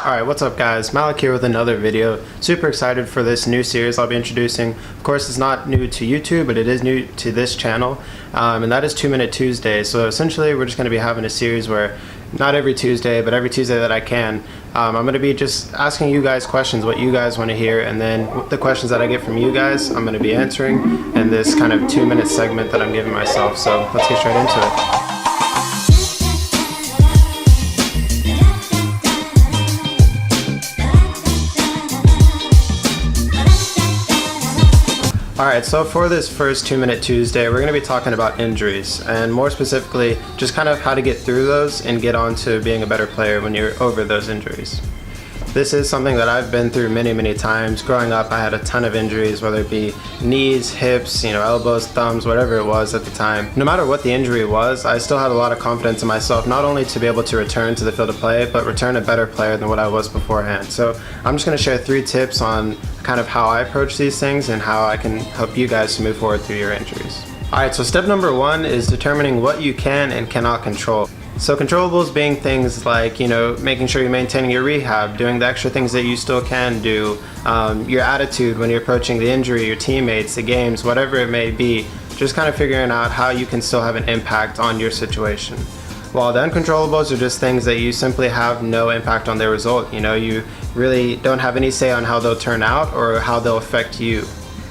Alright, what's up guys? Malik here with another video. Super excited for this new series I'll be introducing. Of course, it's not new to YouTube, but it is new to this channel, and that is 2 Minute Tuesday. So essentially, we're just going to be having a series where, not every Tuesday, but every Tuesday that I can, I'm going to be just asking you guys questions, what you guys want to hear, and then the questions that I get from you guys, I'm going to be answering in this kind of 2-minute segment that I'm giving myself. So let's get straight into it. Alright, so for this first 2 Minute Tuesday, we're going to be talking about injuries, and more specifically, just kind of how to get through those and get on to being a better player when you're over those injuries. This is something that I've been through many times. Growing up, I had a ton of injuries, whether it be knees, hips, elbows, thumbs, whatever it was at the time. No matter what the injury was, I still had a lot of confidence in myself, not only to be able to return to the field of play, but return a better player than what I was beforehand. So I'm just going to share 3 tips on kind of how I approach these things and how I can help you guys to move forward through your injuries. Alright, so step number 1 is determining what you can and cannot control. So controllables being things like, making sure you're maintaining your rehab, doing the extra things that you still can do, your attitude when you're approaching the injury, your teammates, the games, whatever it may be, just kind of figuring out how you can still have an impact on your situation. While the uncontrollables are just things that you simply have no impact on their result. You really don't have any say on how they'll turn out or how they'll affect you.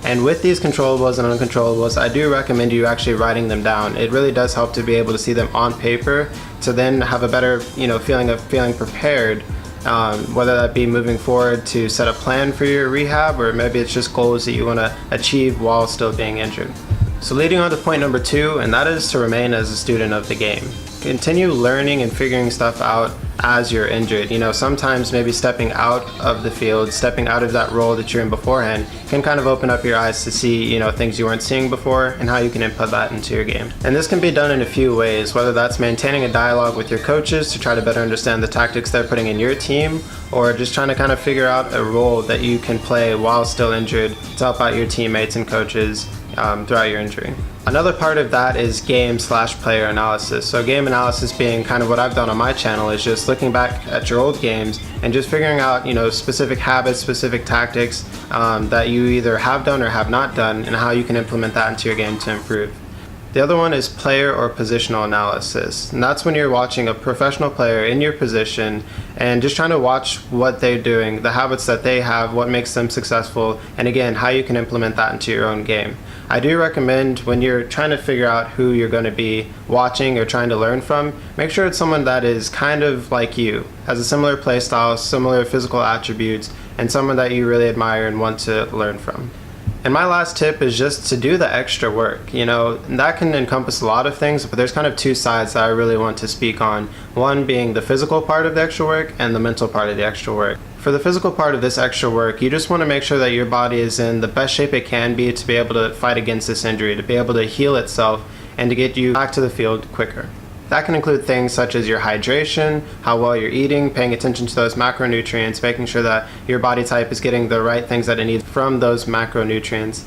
And with these controllables and uncontrollables, I do recommend you actually writing them down. It really does help to be able to see them on paper to then have a better, feeling of feeling prepared, whether that be moving forward to set a plan for your rehab, or maybe it's just goals that you want to achieve while still being injured. So leading on to point number 2, and that is to remain as a student of the game. Continue learning and figuring stuff out as you're injured. Sometimes maybe stepping out of the field, stepping out of that role that you're in beforehand can kind of open up your eyes to see, things you weren't seeing before and how you can input that into your game. And this can be done in a few ways, whether that's maintaining a dialogue with your coaches to try to better understand the tactics they're putting in your team, or just trying to kind of figure out a role that you can play while still injured to help out your teammates and coaches throughout your injury. Another part of that is game/player analysis. So game analysis being kind of what I've done on my channel is just looking back at your old games and just figuring out, specific habits, specific tactics that you either have done or have not done, and how you can implement that into your game to improve. The other one is player or positional analysis, and that's when you're watching a professional player in your position and just trying to watch what they're doing, the habits that they have, what makes them successful, and again, how you can implement that into your own game. I do recommend when you're trying to figure out who you're going to be watching or trying to learn from, make sure it's someone that is kind of like you, has a similar play style, similar physical attributes, and someone that you really admire and want to learn from. And my last tip is just to do the extra work. That can encompass a lot of things, but there's kind of 2 sides that I really want to speak on. One being the physical part of the extra work and the mental part of the extra work. For the physical part of this extra work, you just want to make sure that your body is in the best shape it can be to be able to fight against this injury, to be able to heal itself, and to get you back to the field quicker. That can include things such as your hydration, how well you're eating, paying attention to those macronutrients, making sure that your body type is getting the right things that it needs from those macronutrients.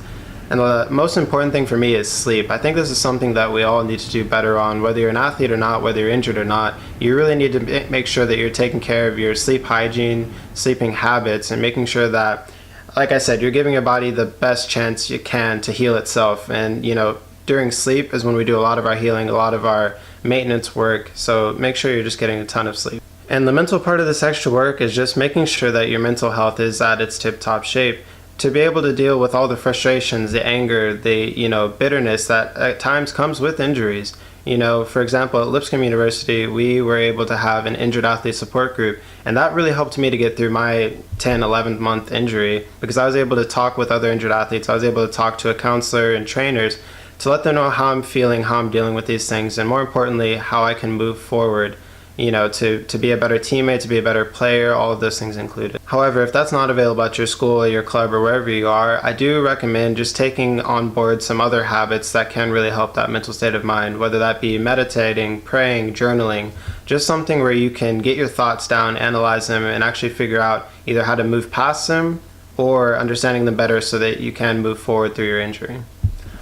And the most important thing for me is sleep. I think this is something that we all need to do better on, whether you're an athlete or not, whether you're injured or not. You really need to make sure that you're taking care of your sleep hygiene, sleeping habits, and making sure that, like I said, you're giving your body the best chance you can to heal itself. And during sleep is when we do a lot of our healing, a lot of our maintenance work, so make sure you're just getting a ton of sleep. And the mental part of this extra work is just making sure that your mental health is at its tip-top shape to be able to deal with all the frustrations, the anger, the bitterness that at times comes with injuries. For example, at Lipscomb University, we were able to have an injured athlete support group, and that really helped me to get through my 10-11 month injury, because I was able to talk with other injured athletes. I was able to talk to a counselor and trainers to let them know how I'm feeling, how I'm dealing with these things, and more importantly, how I can move forward, to be a better teammate, to be a better player, all of those things included. However, if that's not available at your school or your club or wherever you are, I do recommend just taking on board some other habits that can really help that mental state of mind, whether that be meditating, praying, journaling, just something where you can get your thoughts down, analyze them, and actually figure out either how to move past them or understanding them better so that you can move forward through your injury.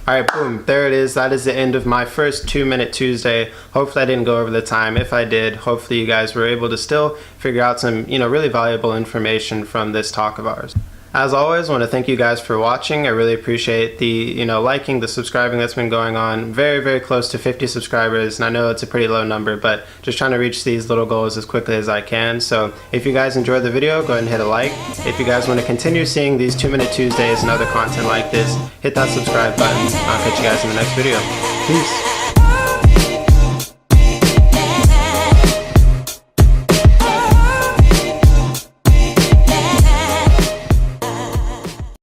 Alright, boom, there it is. That is the end of my first 2 Minute Tuesday. Hopefully I didn't go over the time. If I did, hopefully you guys were able to still figure out some, really valuable information from this talk of ours. As always, I want to thank you guys for watching. I really appreciate the, liking, the subscribing that's been going on. Very, very close to 50 subscribers, and I know it's a pretty low number, but just trying to reach these little goals as quickly as I can. So if you guys enjoyed the video, go ahead and hit a like. If you guys want to continue seeing these 2 Minute Tuesdays and other content like this, hit that subscribe button. I'll catch you guys in the next video. Peace.